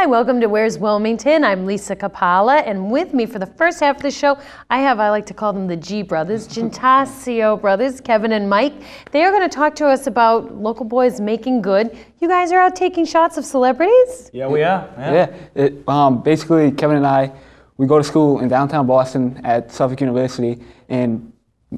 Hi, welcome to Where's Wilmington? I'm Lisa Capalla, and with me for the first half of the show, I like to call them the G brothers, Giannattasio brothers, Kevin and Mike. They are going to talk to us about local boys making good. You guys are out taking shots of celebrities? Yeah, we are. Basically, Kevin and I, we go to school in downtown Boston at Suffolk University, and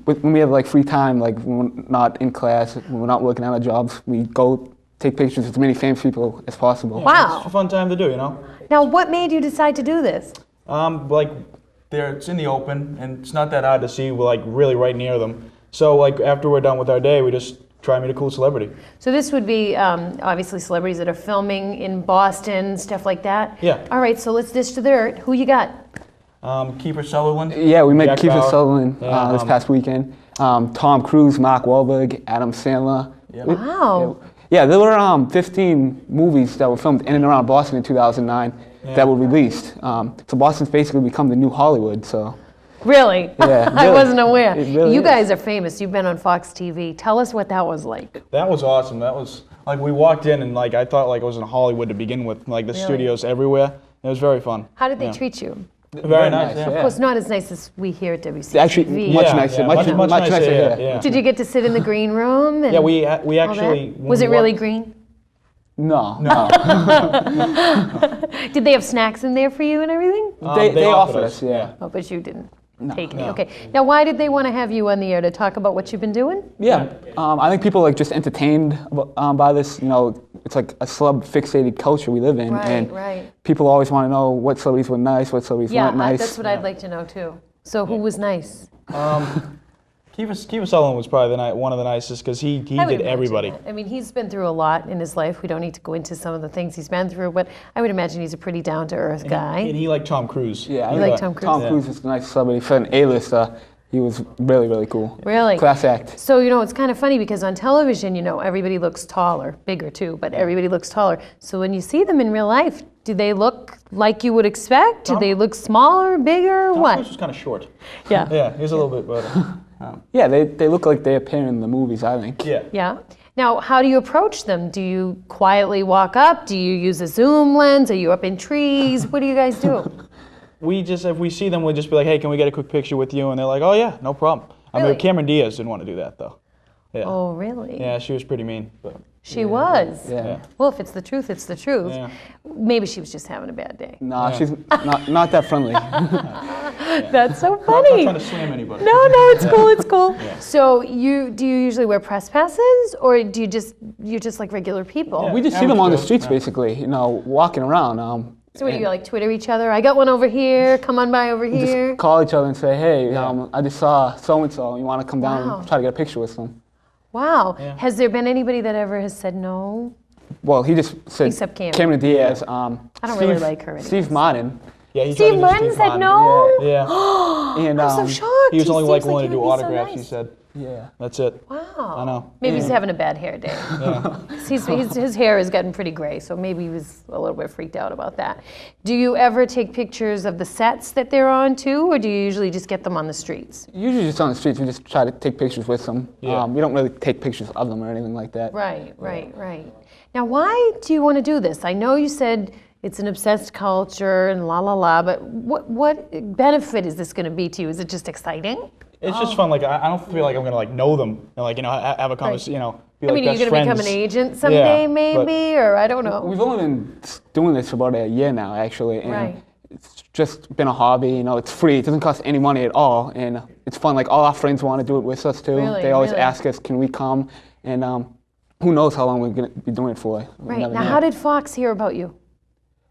when we have like free time, like when we're not in class, when we're not working on our jobs, we go take pictures with as many famous people as possible. Yeah, wow. It's a fun time to do, you know? Now, what made you decide to do this? It's in the open, and it's not that hard to see. We're like really right near them. So like after we're done with our day, we just try and meet a cool celebrity. So this would be obviously celebrities that are filming in Boston, stuff like that? Yeah. All right, so let's dish to the dirt. Who you got? Kiefer Sutherland. Yeah, we met Jack Kiefer Bauer. Sutherland this past weekend. Tom Cruise, Mark Wahlberg, Adam Sandler. Yeah. Wow. Yeah, there were 15 movies that were filmed in and around Boston in 2009 that were released. So Boston's basically become the new Hollywood. So. Really? Yeah, I wasn't aware. Really you is. guys are famous. You've been on Fox TV. Tell us what that was like. That was awesome. That was like we walked in and like I thought like I was in Hollywood to begin with. Like the studios everywhere. It was very fun. How did they treat you? Very nice. Yeah. Of course, not as nice as we here at WCTV. Actually, much nicer. Much nicer here. Yeah. Did you get to sit in the green room? And Yeah, we actually. Was it really green? No. Did they have snacks in there for you and everything? They offered us, yeah. Oh, but you didn't take any. Okay. Now, why did they want to have you on the air to talk about what you've been doing? Yeah, I think people are just entertained by this. You know, it's like a celeb-fixated culture we live in, and people always want to know what celebrities were nice, what celebrities weren't nice. Yeah, that's what I'd like to know too. So, who was nice? Kiefer Sutherland was probably one of the nicest because he did everybody. I mean, he's been through a lot in his life. We don't need to go into some of the things he's been through, but I would imagine he's a pretty down-to-earth guy. And he liked Tom Cruise. Yeah, you like Tom Cruise? Tom Cruise was a nice celebrity. For an A-lister, he was really, really cool. Really? Class act. So, you know, it's kind of funny because on television, you know, everybody looks taller, bigger too, but everybody looks taller. So when you see them in real life, do they look like you would expect? Do they look smaller, bigger, Tom what? Cruise was kind of short. Yeah. Yeah, he was a little bit better. Yeah, they look like they appear in the movies, I think. Yeah. Yeah. Now, how do you approach them? Do you quietly walk up? Do you use a zoom lens? Are you up in trees? What do you guys do? If we see them, we'll just be like, hey, can we get a quick picture with you? And they're like, oh yeah, no problem. I mean, Cameron Diaz didn't want to do that though. Yeah. Oh, really? Yeah, she was pretty mean. But. She was? Yeah. Well, if it's the truth, it's the truth. Yeah. Maybe she was just having a bad day. No, she's not that friendly. That's so I'm funny. not trying to slam anybody. No, it's cool, it's cool. Yeah. So do you usually wear press passes, or do you're just like regular people? Yeah. We just see them on the streets, basically, you know, walking around. So what do you like, Twitter each other? I got one over here, come on by over here? Just call each other and say, hey, I just saw so-and-so, you want to come down and try to get a picture with them? Wow. Yeah. Has there been anybody that ever has said no? Well, he just said Except Cameron Diaz. I don't really like her anymore. Steve Martin. Yeah, he Steve Martin said no? Yeah. And, I'm so shocked. He was only seems willing he to do would be so autographs, nice. he said. Yeah. That's it. Wow. I know. Maybe he's having a bad hair day. Yeah. His hair has gotten pretty gray, so maybe he was a little bit freaked out about that. Do you ever take pictures of the sets that they're on too, or do you usually just get them on the streets? Usually just on the streets, we just try to take pictures with them. Yeah. We don't really take pictures of them or anything like that. Right. Now, why do you want to do this? I know you said it's an obsessed culture and but what benefit is this going to be to you? Is it just exciting? It's just fun. Like I don't feel like I'm gonna like know them and like have a conversation. You know, be like are you best going to become friends. an agent someday, Yeah, maybe, or I don't know. We've only been doing this for about a year now, actually. And it's just been a hobby. You know, it's free. It doesn't cost any money at all, and it's fun. Like all our friends want to do it with us too. Really? They always ask us, "Can we come?" And who knows how long we're going to be doing it for? Right. Now, how did Fox hear about you?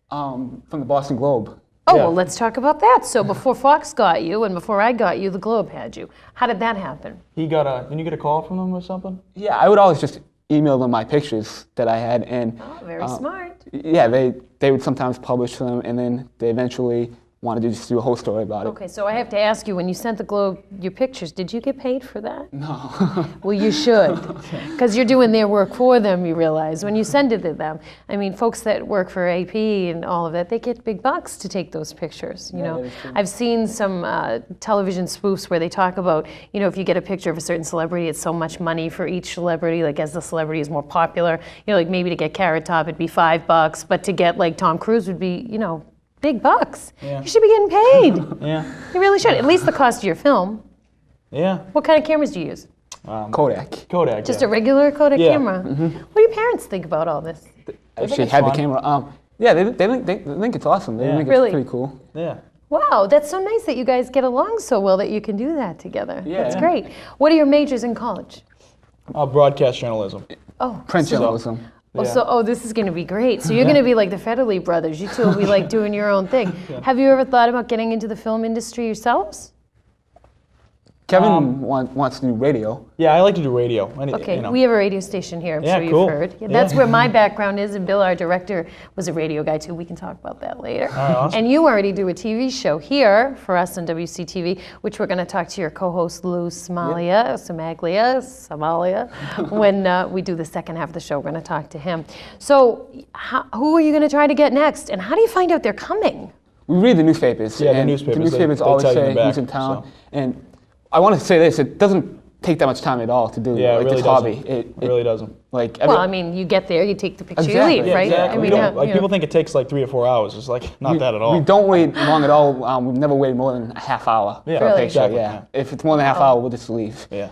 From the Boston Globe. Oh, well, let's talk about that. So before Fox got you and before I got you, the Globe had you. How did that happen? Didn't you get a call from them or something? Yeah, I would always just email them my pictures that I had, and Oh, very smart. yeah, they would sometimes publish them, and then they eventually wanted to just do a whole story about it. Okay, so I have to ask you, when you sent the Globe your pictures, did you get paid for that? No. Well, you should, because you're doing their work for them, you realize, when you send it to them. I mean, folks that work for AP and all of that, they get big bucks to take those pictures, you know. that is true. I've seen some television spoofs where they talk about, you know, if you get a picture of a certain celebrity, it's so much money for each celebrity, like as the celebrity is more popular, you know, like maybe to get Carrot Top it'd be $5, but to get like Tom Cruise would be, you know, big bucks. Yeah. You should be getting paid. Yeah. You really should. At least the cost of your film. Yeah. What kind of cameras do you use? Kodak. Kodak. Just yeah. a regular Kodak Yeah. camera? What do your parents think about all this? Actually it's had the fun. camera. Yeah, they think it's awesome. They Yeah. think Really? it's pretty cool. Yeah. Wow, that's so nice that you guys get along so well that you can do that together. Yeah. That's great. What are your majors in college? Broadcast journalism. Oh, Print so, journalism. this is going to be great. So you're going to be like the Federley brothers. You two will be like doing your own thing. Have you ever thought about getting into the film industry yourselves? Kevin wants to do radio. Yeah, I like to do radio. Okay, You know. we have a radio station here. I'm Yeah, sure you've cool. heard. Yeah, Yeah. that's where my background is, and Bill, our director, was a radio guy too. We can talk about that later. All right, awesome. And you already do a TV show here for us on WCTV, which we're going to talk to your co-host Lou Cimaglia, when we do the second half of the show. We're going to talk to him. So, who are you going to try to get next, and how do you find out they're coming? We read the newspapers. Yeah, the and newspapers, The newspapers they always tell you say in the who's back, in town. so. And I want to say this: it doesn't take that much time at all to do Yeah, it like really this doesn't. hobby. It really doesn't. Like Well, I mean, you get there, you take the picture, Exactly. you leave, Yeah, right? Exactly. I mean, We don't, like you know. people think it takes like 3 or 4 hours. It's like not that at all. We don't wait long at all. We've never waited more than a half hour Yeah, for a Really? picture. exactly, Yeah. yeah. If it's more than a half hour, we'll just leave. Yeah.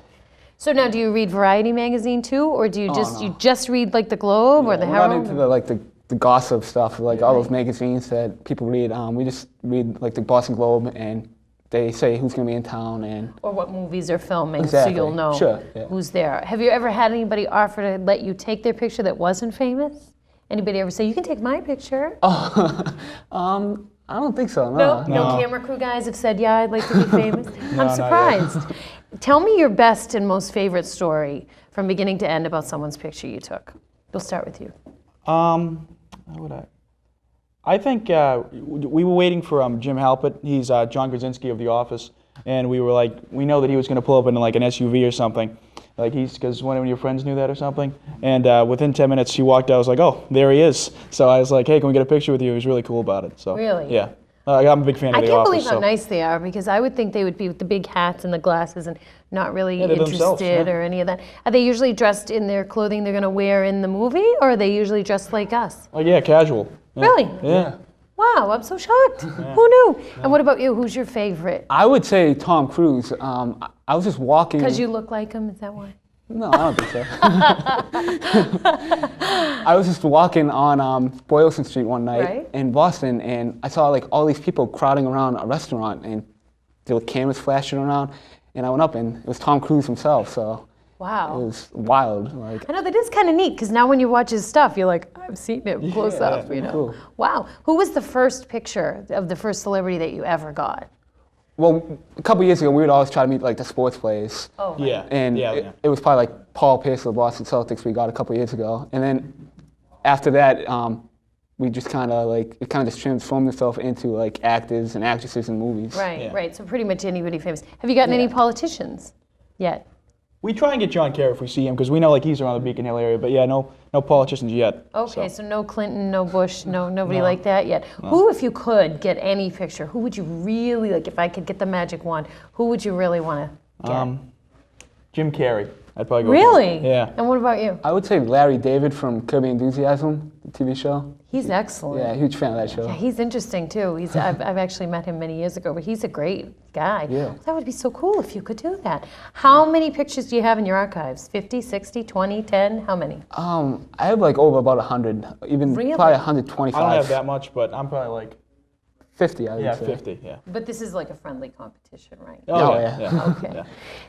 So now, do you read Variety magazine too, or do you no. you just read like the Globe or the We're not Herald? into the gossip stuff, like all those magazines that people read. We just read like the Boston Globe, and they say who's going to be in town and Or what movies are filming, Exactly. so you'll know Sure, yeah. who's there. Have you ever had anybody offer to let you take their picture that wasn't famous? Anybody ever say, you can take my picture? I don't think so. No, No. no camera crew guys have said, yeah, I'd like to be famous. I'm not yet. surprised. Tell me your best and most favorite story from beginning to end about someone's picture you took. We'll start with you. How would I think we were waiting for Jim Halpert. He's John Krasinski of The Office, and we were like, we know that he was going to pull up in like an SUV or something, like because one of your friends knew that or something. And within 10 minutes, she walked out. I was like, oh, there he is. So I was like, hey, can we get a picture with you? He was really cool about it. So Really? yeah, I'm a big fan of I The can't Office. believe how so. nice they are, because I would think they would be with the big hats and the glasses and not really Yeah, they're interested themselves, yeah. or any of that. Are they usually dressed in their clothing they're going to wear in the movie, or are they usually dressed like us? Oh yeah, casual. Yeah. Really? Yeah. Wow, I'm so shocked. Who knew? And what about you? Who's your favorite? I would say Tom Cruise. I was just walking. Because you look like him, is that why? No, I don't think so. I was just walking on Boylston Street one night Right. in Boston, and I saw like all these people crowding around a restaurant, and there were cameras flashing around, and I went up, and it was Tom Cruise himself. So it Wow. was wild. Like I know, that is kind of neat, because now when you watch his stuff, you're like, I've seen him close up, you know. cool. Wow. Who was the first picture of the first celebrity that you ever got? well, a couple years ago, we would always try to meet like the sports players. Oh, right. Yeah. And yeah. it was probably like Paul Pierce of the Boston Celtics we got a couple years ago. And then after that, we just kind of just transformed itself into like actors and actresses in movies. Right, Yeah. right. So pretty much anybody famous. Have you gotten any politicians yet? We try and get John Kerry if we see him because we know like he's around the Beacon Hill area. But yeah, no politicians yet. Okay, so no Clinton, no Bush, nobody like that yet. Who, if you could get any picture, who would you really like? If I could get the magic wand, who would you really want to get? Jim Carrey. I'd probably go. Really? with him. Yeah. And what about you? I would say Larry David from Curb Your Enthusiasm, the TV show. He's excellent. Yeah, huge fan of that show. Yeah, he's interesting too. I've actually met him many years ago, but he's a great guy. Yeah. That would be so cool if you could do that. How many pictures do you have in your archives? 50, 60, 20, 10? How many? I have like over about 100, even Really? probably 125. I don't have that much, but I'm probably like 50, I would say. 50. Yeah. But this is like a friendly competition, right? Oh, yeah. Okay. Yeah.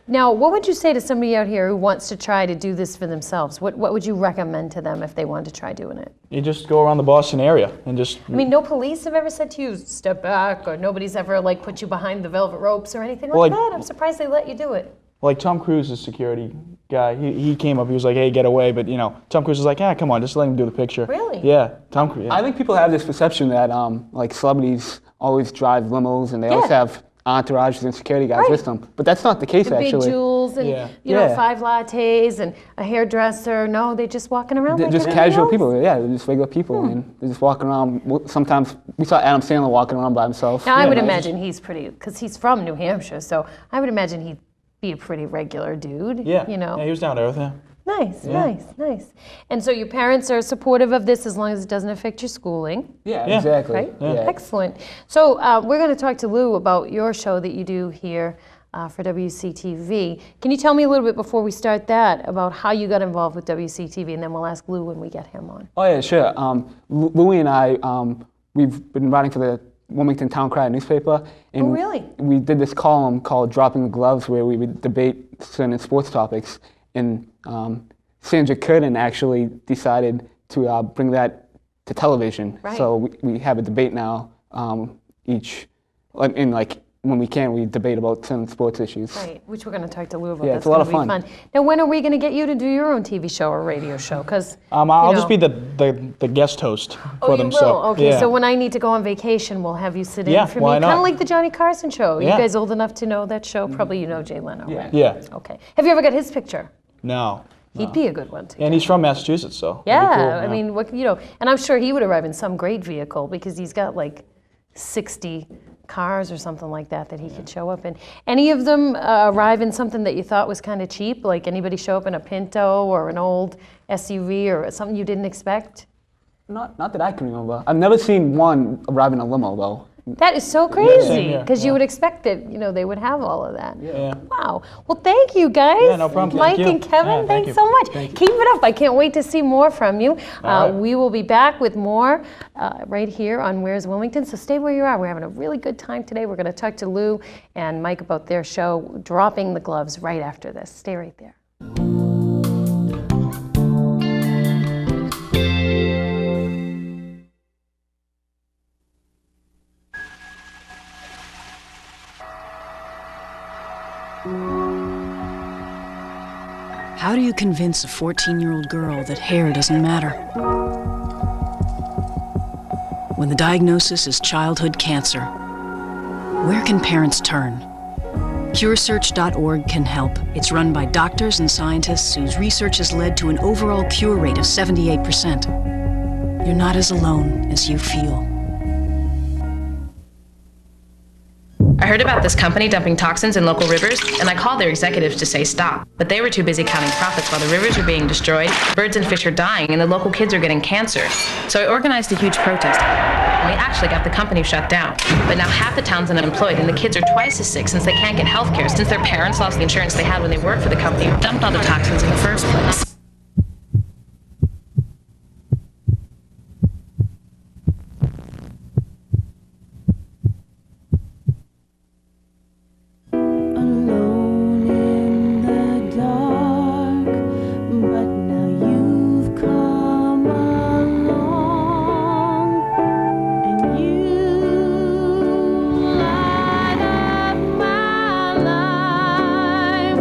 Now, what would you say to somebody out here who wants to try to do this for themselves? What would you recommend to them if they wanted to try doing it? You just go around the Boston area and just. I mean, no police have ever said to you, step back, or nobody's ever like put you behind the velvet ropes or anything like Well, that? I'm surprised they let you do it. Like Tom Cruise's security guy, he came up. He was like, "Hey, get away!" But Tom Cruise was like, come on, just let him do the picture." Really? Yeah, Tom Cruise. I think people have this perception that like celebrities always drive limos, and they always Yeah. have entourages and security guys Right. with them. But that's not the case, The big actually. jewels and Yeah. you know Yeah. 5 lattes and a hairdresser. No, they're just walking around They're like just everybody casual else. people. Yeah, they're just regular people, and they're just walking around. Sometimes we saw Adam Sandler walking around by himself. Now I would nice. imagine he's pretty, because he's from New Hampshire, so I would imagine he'd be a pretty regular dude. Yeah. You know. Yeah, he was down to earth. Yeah. Nice, nice. And so your parents are supportive of this as long as it doesn't affect your schooling, Yeah, Yeah. exactly. right? Yeah. Excellent. So we're going to talk to Lou about your show that you do here for WCTV. Can you tell me a little bit before we start that about how you got involved with WCTV, and then we'll ask Lou when we get him on. Oh yeah, sure. Louie and I, we've been writing for the Wilmington Town Crier newspaper, and Oh, really? we did this column called "Dropping the Gloves," where we would debate certain sports topics. And Sandra Curtin actually decided to bring that to television. Right. So we have a debate now when we can, we debate about certain sports issues. Right, which we're going to talk to Lou about. Yeah, That's it's a lot gonna of be fun. Now, when are we going to get you to do your own TV show or radio show? Because I'll just be the guest host Oh, for you them. will? So Okay, yeah. so when I need to go on vacation, we'll have you sit in Yeah, for why me. Kind of not? like the Johnny Carson show. Are you Yeah. guys old enough to know that show? Probably you know Jay Leno, Yeah. right? Yeah. Okay. Have you ever got his picture? No. He'd be a good one too. And he's from Massachusetts, so. it'd be Yeah, cool, I mean, what, you know, and I'm sure he would arrive in some great vehicle because he's got like 60 cars or something like that he could show up in. Any of them arrive in something that you thought was kind of cheap? Like anybody show up in a Pinto or an old SUV or something you didn't expect? Not that I can remember. I've never seen one arrive in a limo though. That is so crazy here, because you yeah. would expect that, you know, they would have all of that. Yeah. Wow. Well, thank you guys. Yeah, no problem. Mike Thank you. and Kevin, Yeah, thank thanks you. so much. Thank you. Keep it up. I can't wait to see more from you. All right. We will be back with more right here on Where's Wilmington. So stay where you are. We're having a really good time today. We're going to talk to Lou and Mike about their show, Dropping the Gloves, right after this. Stay right there. How do you convince a 14-year-old girl that hair doesn't matter? When the diagnosis is childhood cancer, where can parents turn? CureSearch.org can help. It's run by doctors and scientists whose research has led to an overall cure rate of 78%. You're not as alone as you feel. I heard about this company dumping toxins in local rivers, and I called their executives to say stop. But they were too busy counting profits while the rivers were being destroyed, birds and fish are dying, and the local kids are getting cancer. So I organized a huge protest, and we actually got the company shut down. But now half the town's unemployed, and the kids are twice as sick since they can't get health care, since their parents lost the insurance they had when they worked for the company who dumped all the toxins in the first place. Alone in the dark, but now you've come along, and you light up my life.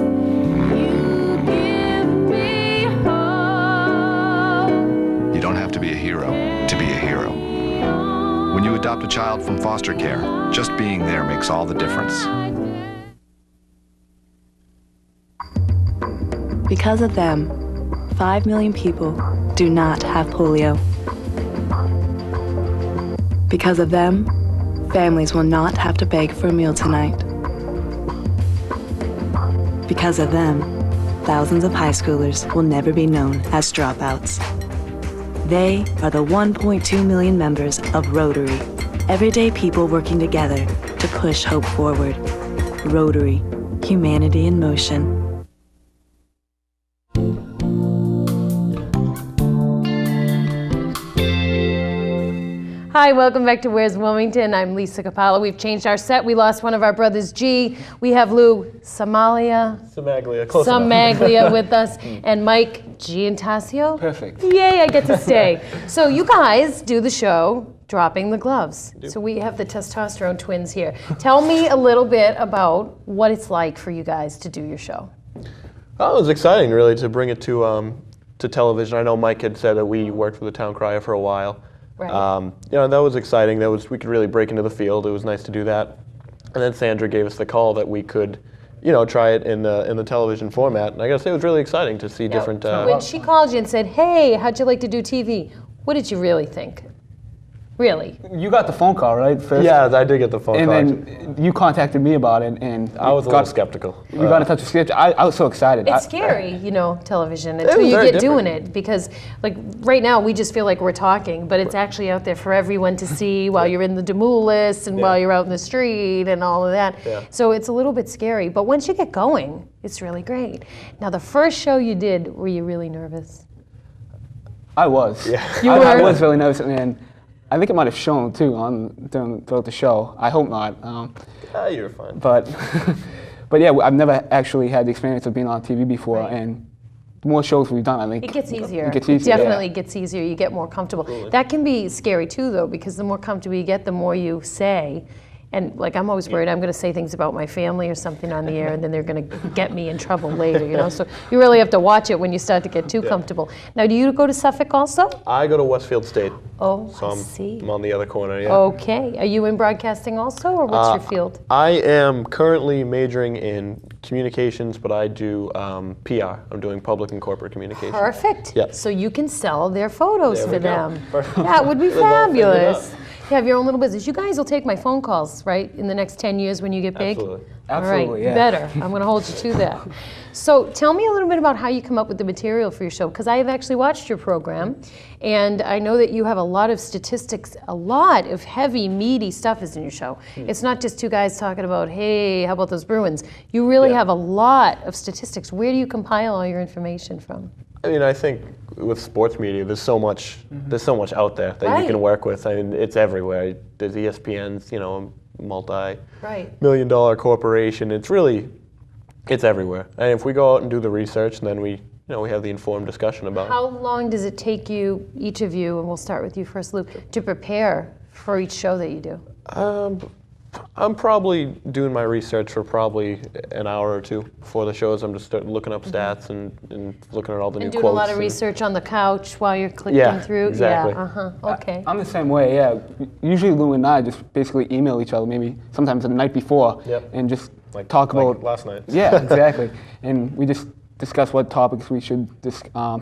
You give me hope. You don't have to be a hero to be a hero. When you adopt a child from foster care, just being there makes all the difference. Because of them, 5 million people do not have polio. Because of them, families will not have to beg for a meal tonight. Because of them, thousands of high schoolers will never be known as dropouts. They are the 1.2 million members of Rotary, everyday people working together to push hope forward. Rotary, humanity in motion. Hi, welcome back to Where's Wilmington. I'm Lisa Capalla. We've changed our set. We lost one of our brothers, G. We have Lou Cimaglia with us, and Mike Giannattasio. Perfect. Yay, I get to stay. So you guys do the show, Dropping the Gloves. So we have the testosterone twins here. Tell me a little bit about what it's like for you guys to do your show. Oh, it was exciting, really, to bring it to television. I know Mike had said that we worked for the Town Crier for a while, Right. That was exciting. We could really break into the field. It was nice to do that. And then Sandra gave us the call that we could, try it in the television format. And I gotta say, it was really exciting to see different. When she called you and said, "Hey, how'd you like to do TV?" What did you really think? Really? You got the phone call, right? First? Yeah, I did get the phone And call. then you contacted me about it, and I was a little skeptical. We got in touch with Sketch. I was so excited. It's scary, television, until was you very get doing different. it. Because, like, right now, we just feel like we're talking, but it's actually out there for everyone to see while you're in the Demul list and while you're out in the street and all of that. Yeah. So it's a little bit scary. But once you get going, it's really great. Now, the first show you did, were you really nervous? I was. Yeah. I was really nervous, and I think it might have shown too throughout the show. I hope not. You were fine. But yeah, I've never actually had the experience of being on TV before, Right. and the more shows we've done, I think It gets easier. It gets easier. Definitely gets easier. You get more comfortable. That can be scary too, though, because the more comfortable you get, the more you say. And like, I'm always worried I'm going to say things about my family or something on the air, and then they're going to get me in trouble later. So you really have to watch it when you start to get too comfortable. Now, do you go to Suffolk also? I go to Westfield State. Oh, So I see. I'm on the other corner, yeah. Okay. Are you in broadcasting also, or what's your field? I am currently majoring in communications, but I do PR. I'm doing public and corporate communications. Perfect. Yep. So you can sell their photos There for we go. them. Perfect. That would be Live all figured fabulous. out. You have your own little business. You guys will take my phone calls, right, in the next 10 years when you get big? Absolutely. All right, Absolutely, yeah. better. I'm going to hold you to that. So tell me a little bit about how you come up with the material for your show, because I have actually watched your program, and I know that you have a lot of statistics, a lot of heavy, meaty stuff is in your show. It's not just two guys talking about, hey, how about those Bruins? You really have a lot of statistics. Where do you compile all your information from? I mean, I think with sports media, there's so much out there that you Right. can work with. I mean, it's everywhere. There's ESPN's, a multi-million-dollar corporation. It's everywhere. And if we go out and do the research, then we have the informed discussion about it. How long does it take you, each of you, and we'll start with you first, Lou, to prepare for each show that you do? I'm probably doing my research for probably an hour or two before the shows. I'm just looking up stats and looking at all the new And quotes. doing a lot of research on the couch while you're clicking Yeah, through? exactly. Yeah, okay. I'm the same way, yeah. Usually Lou and I just basically email each other, maybe sometimes the night before, Yep. and just Like talk about last night. Yeah, exactly. And we just discuss what topics we should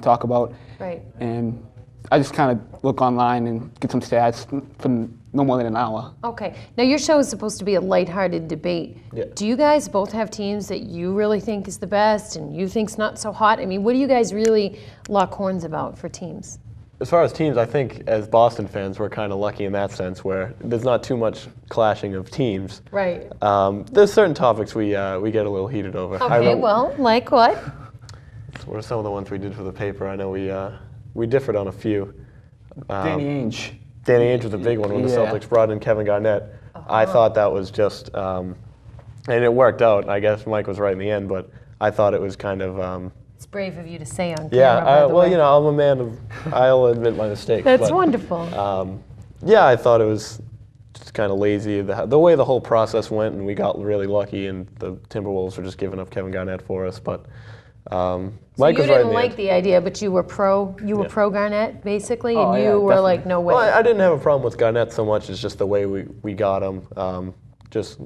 talk about. Right. And I just kind of look online and get some stats for no more than an hour. Okay. Now, your show is supposed to be a lighthearted debate. Yeah. Do you guys both have teams that you really think is the best and you think's not so hot? I mean, what do you guys really lock horns about for teams? As far as teams, I think as Boston fans, we're kind of lucky in that sense where there's not too much clashing of teams. Right. There's certain topics we get a little heated over. I Okay, know- well, like what? What are some of the ones we did for the paper? I know we differed on a few. Danny Ainge. Danny Ainge was a big one when the Yeah. Celtics brought in Kevin Garnett. I thought that was just, and it worked out. I guess Mike was right in the end, but I thought it was kind of, It's brave of you to say on camera, yeah. by the way. I'm a man of, I'll admit my mistakes. That's but, wonderful. Yeah, I thought it was just kind of lazy. The way the whole process went, and we got really lucky, and the Timberwolves were just giving up Kevin Garnett for us. But Mike you was right in didn't the like end. the idea, but you were pro Garnett, basically, and Oh, you yeah, were like, no way. Well, I didn't have a problem with Garnett so much as just the way we got him.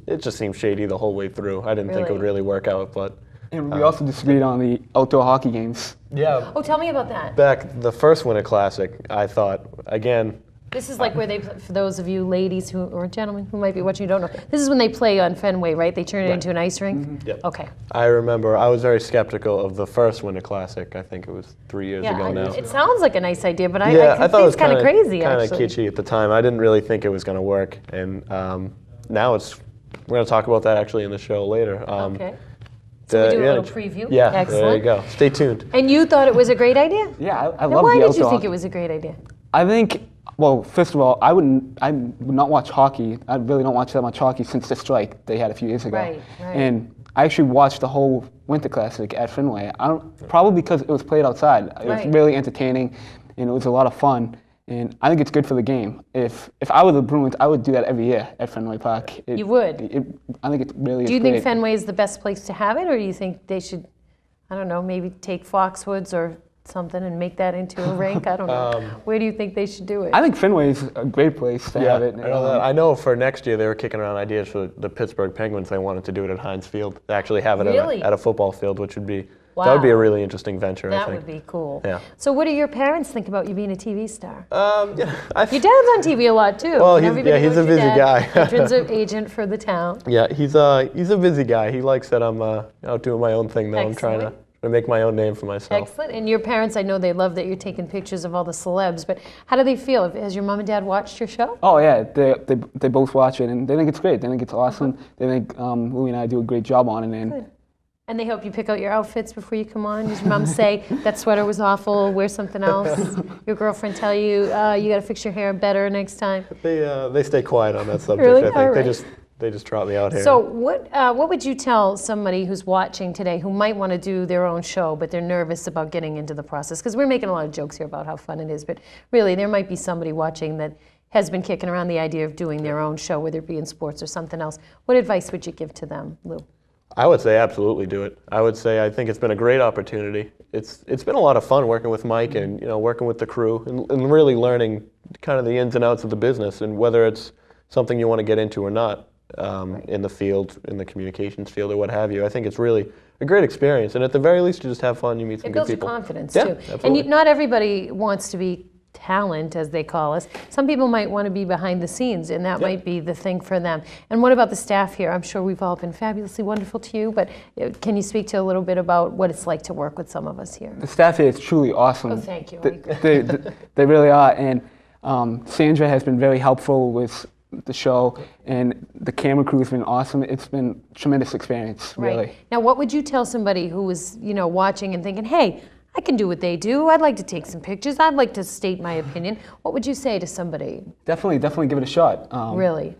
It just seemed shady the whole way through. I didn't think it would Really? really work out, but And we also disagreed on the outdoor hockey games. yeah. Oh, tell me about that. Back the first Winter Classic, I thought again. This is like where they, for those of you ladies or gentlemen who might be watching who don't know, this is when they play on Fenway, right? They turn it into an ice rink? Yep. Okay. I remember I was very skeptical of the first Winter Classic. I think it was 3 years ago now. It sounds like a nice idea, but I thought think it was it's kind of crazy, kind of actually. kitschy at the time. I didn't really think it was going to work, and now we're going to talk about that actually in the show later. Okay. So we do a little preview? Yeah, Excellent. there you go. Stay tuned. And you thought it was a great idea? Yeah, I Now, love why the did outdoor you think hockey. it was a great idea? I think, well, first of all, I would not watch hockey. I really don't watch that much hockey since the strike they had a few years ago. Right. And I actually watched the whole Winter Classic at Fenway. Probably because it was played outside. It was Right. really entertaining, and it was a lot of fun. And I think it's good for the game. If I were the Bruins, I would do that every year at Fenway Park. You would? I think it really is Do you think great. Fenway is the best place to have it, or do you think they should, I don't know, maybe take Foxwoods or something and make that into a rink? I don't know. Where do you think they should do it? I think Fenway's a great place to have it. I know that. I know for next year they were kicking around ideas for the Pittsburgh Penguins. They wanted to do it at Heinz Field. They actually have it Really? at a football field, which would be that would be a really interesting venture. I That think. would be cool. Yeah. So what do your parents think about you being a TV star? Yeah, Your dad's on TV a lot too. Well, And he's- everybody yeah, he's knows a your busy dad. guy. Veterans agent for the town. Yeah, he's a busy guy. He likes that I'm out doing my own thing though. I'm trying Excellent. to make my own name for myself. Excellent. And your parents, I know they love that you're taking pictures of all the celebs, but how do they feel? Has your mom and dad watched your show? Oh yeah, they both watch it and they think it's great. They think it's awesome. They think Louie and I do a great job on it. And Good. And they help you pick out your outfits before you come on? Does your mom say, that sweater was awful, wear something else? Your girlfriend tell you, you got to fix your hair better next time? They stay quiet on that subject. Really? I think All they right. just trot me out here. So what would you tell somebody who's watching today who might want to do their own show, but they're nervous about getting into the process? Because we're making a lot of jokes here about how fun it is, but really there might be somebody watching that has been kicking around the idea of doing their own show, whether it be in sports or something else. What advice would you give to them, Lou? I would say absolutely do it. I would say I think it's been a great opportunity. It's been a lot of fun working with Mike and working with the crew and really learning kind of the ins and outs of the business and whether it's something you want to get into or not in the field, in the communications field or what have you. I think it's really a great experience and at the very least you just have fun, you meet some It good builds your people. confidence Yeah, too. absolutely. And not everybody wants to be talent, as they call us. Some people might want to be behind the scenes, and that might be the thing for them. And what about the staff here? I'm sure we've all been fabulously wonderful to you, but can you speak to a little bit about what it's like to work with some of us here? the staff here is truly awesome. Oh, thank you. They really are. And Sandra has been very helpful with the show, and the camera crew has been awesome. It's been a tremendous experience, really. Right. Now, what would you tell somebody who was, watching and thinking, hey, I can do what they do. I'd like to take some pictures. I'd like to state my opinion. What would you say to somebody? Definitely give it a shot. Really?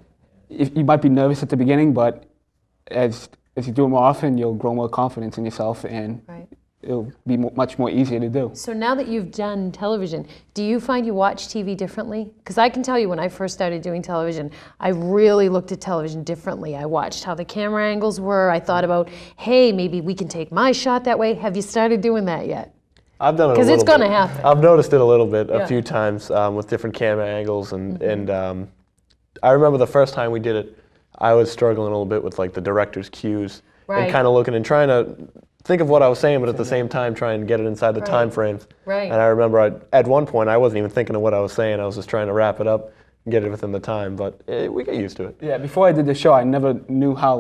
You might be nervous at the beginning, but as you do it more often, you'll grow more confidence in yourself, and Right. it'll be much more easier to do. So now that you've done television, do you find you watch TV differently? Because I can tell you when I first started doing television, I really looked at television differently. I watched how the camera angles were. I thought about, hey, maybe we can take my shot that way. Have you started doing that yet? I've done it a 'Cause little it's gonna bit. happen. I've noticed it a little bit, Yeah. a few times with different camera angles, and I remember the first time we did it, I was struggling a little bit with like the director's cues Right. and kind of looking and trying to think of what I was saying, but at the same time trying to get it inside the time frames. Right. And I remember at one point I wasn't even thinking of what I was saying. I was just trying to wrap it up and get it within the time, but we get used to it. Yeah, before I did the show, I never knew how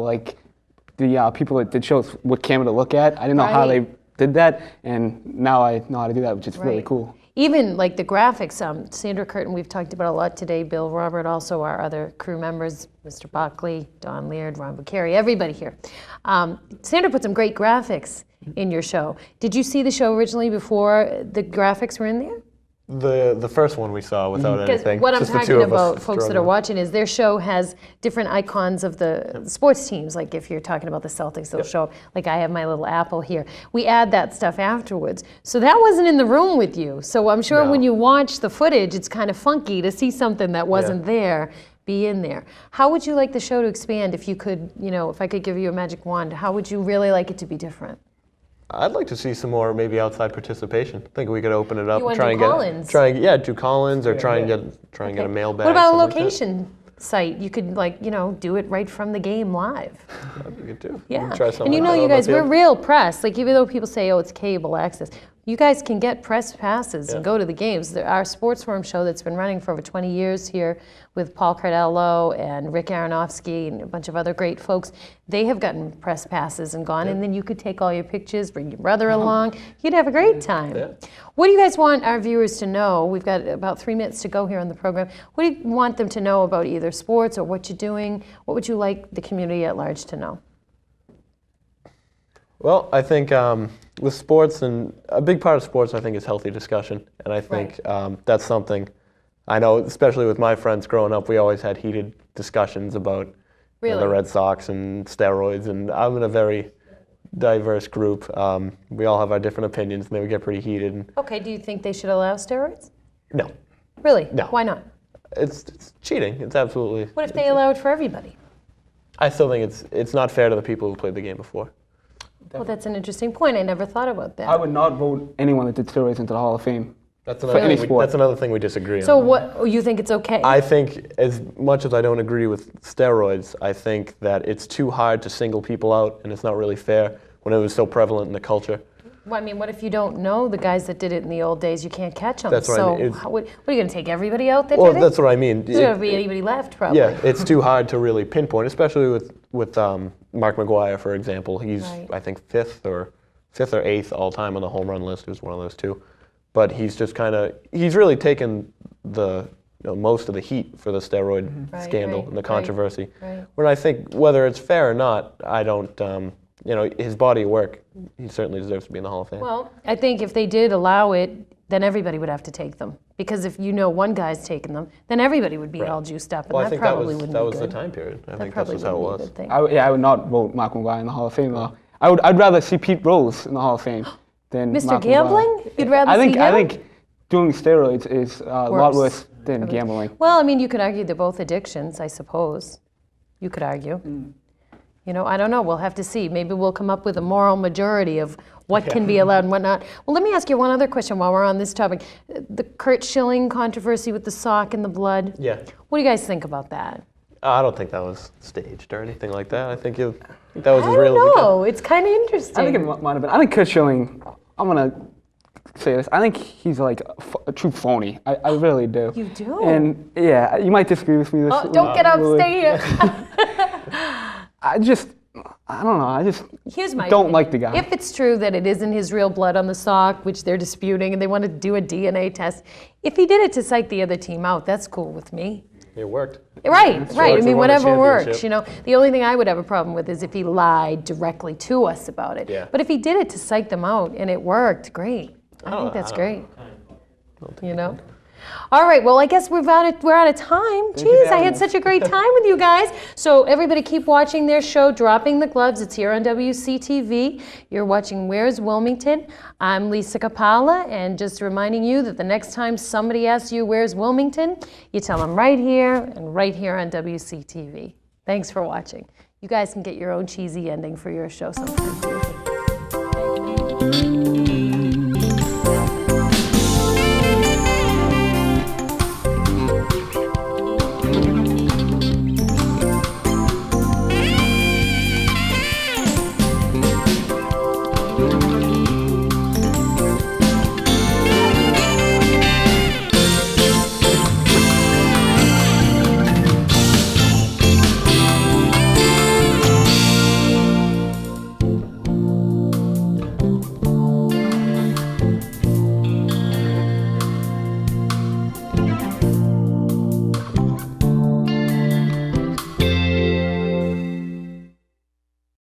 the people that did shows what camera to look at. I didn't know how Right. they did that, and now I know how to do that, which is really Right. cool. Even like the graphics, Sandra Curtin, we've talked about a lot today, Bill Robert, also our other crew members, Mr. Buckley, Don Laird, Ron Bucari, everybody here. Sandra put some great graphics in your show. Did you see the show originally before the graphics were in there? The first one we saw without Because anything. what I'm just the talking two of us about, folks that are struggling. watching, is their show has different icons of the sports teams. Like if you're talking about the Celtics, they'll show up. Like I have my little apple here. We add that stuff afterwards. So that wasn't in the room with you. So I'm sure No. when you watch the footage, it's kind of funky to see something that wasn't there be in there. How would you like the show to expand if you could, if I could give you a magic wand, how would you really like it to be different? I'd like to see some more maybe outside participation. I think we could open it up, You wanna try do and get call-ins? do call-ins or try and get a mailbag. What about a something like that. location site? You could do it right from the game live. That'd be good too. Yeah, Try something and you like know, that you on the guys, we're field. real press. Like even though people say, oh, it's cable access, you guys can get press passes and go to the games. Our Sports Forum show that's been running for over 20 years here with Paul Cardello and Rick Aronofsky and a bunch of other great folks, they have gotten press passes and gone, and then you could take all your pictures, bring your brother along. You'd have a great time. Yeah. What do you guys want our viewers to know? We've got about 3 minutes to go here on the program. What do you want them to know about either sports or what you're doing? What would you like the community at large to know? Well, I think with sports, and a big part of sports, I think, is healthy discussion. And I think that's something I know, especially with my friends growing up, we always had heated discussions about the Red Sox and steroids. And I'm in a very diverse group. We all have our different opinions, and they would get pretty heated. And Okay, do you think they should allow steroids? no, Really? No. Why not? it's cheating. It's absolutely. What if they allow it for everybody? I still think it's not fair to the people who played the game before. Well, that's an interesting point. I never thought about that. I would not vote anyone that did steroids into the Hall of Fame. That's For any sport. that's another thing we disagree So on. what, you think it's okay? I think, as much as I don't agree with steroids, I think that it's too hard to single people out, and it's not really fair when it was so prevalent in the culture. Well, I mean, what if you don't know the guys that did it in the old days? You can't catch them. That's what I so mean. what are you going to take everybody out that Well, did it? that's what I mean. There's not going to be anybody left, probably. Yeah, it's too hard to really pinpoint, especially with Mark McGwire, for example. He's, Right. I think, fifth or eighth all time on the home run list. He was one of those two. But he's just he's really taken the most of the heat for the steroid Right, scandal right, and the right, controversy. right. When I think whether it's fair or not, I don't. His body of work, he certainly deserves to be in the Hall of Fame. Well, I think if they did allow it, then everybody would have to take them. Because if one guy's taking them, then everybody would be all juiced up, and Well, I that think probably that wouldn't was be the good. time period. I That think that's probably just how it wouldn't be a was. good thing. I would not vote Mark McGwire in the Hall of Fame though. I'd rather see Pete Rose in the Hall of Fame than Mr. Mark Gambling? McGwire. You'd rather I think see him? I think doing steroids is a lot worse than gambling. Well, I mean, you could argue they're both addictions, I suppose. You could argue. I don't know. We'll have to see. Maybe we'll come up with a moral majority of what can be allowed and what not. Well, let me ask you one other question while we're on this topic. The Kurt Schilling controversy with the sock and the blood. Yeah. What do you guys think about that? I don't think that was staged or anything like that. I think that was I as real as it don't got. know. It's kind of interesting. I think it might have been. I think Kurt Schilling. I'm gonna say this. I think he's like a true phony. I really do. You do? And yeah, you might disagree with me. This Don't get up. really. Stay here. I don't know. I just Here's my don't opinion. like the guy. If it's true that it isn't his real blood on the sock, which they're disputing, and they want to do a DNA test, if he did it to psych the other team out, that's cool with me. It worked. Right. worked. I We mean, won a whatever works. championship. The only thing I would have a problem with is if he lied directly to us about it. Yeah. But if he did it to psych them out and it worked, great. I think that's great. All right, well, I guess we're out of time. Jeez, I had such a great time with you guys. So everybody keep watching their show, Dropping the Gloves. It's here on WCTV. You're watching Where's Wilmington? I'm Lisa Capalla, and just reminding you that the next time somebody asks you where's Wilmington, you tell them right here and right here on WCTV. Thanks for watching. You guys can get your own cheesy ending for your show sometime.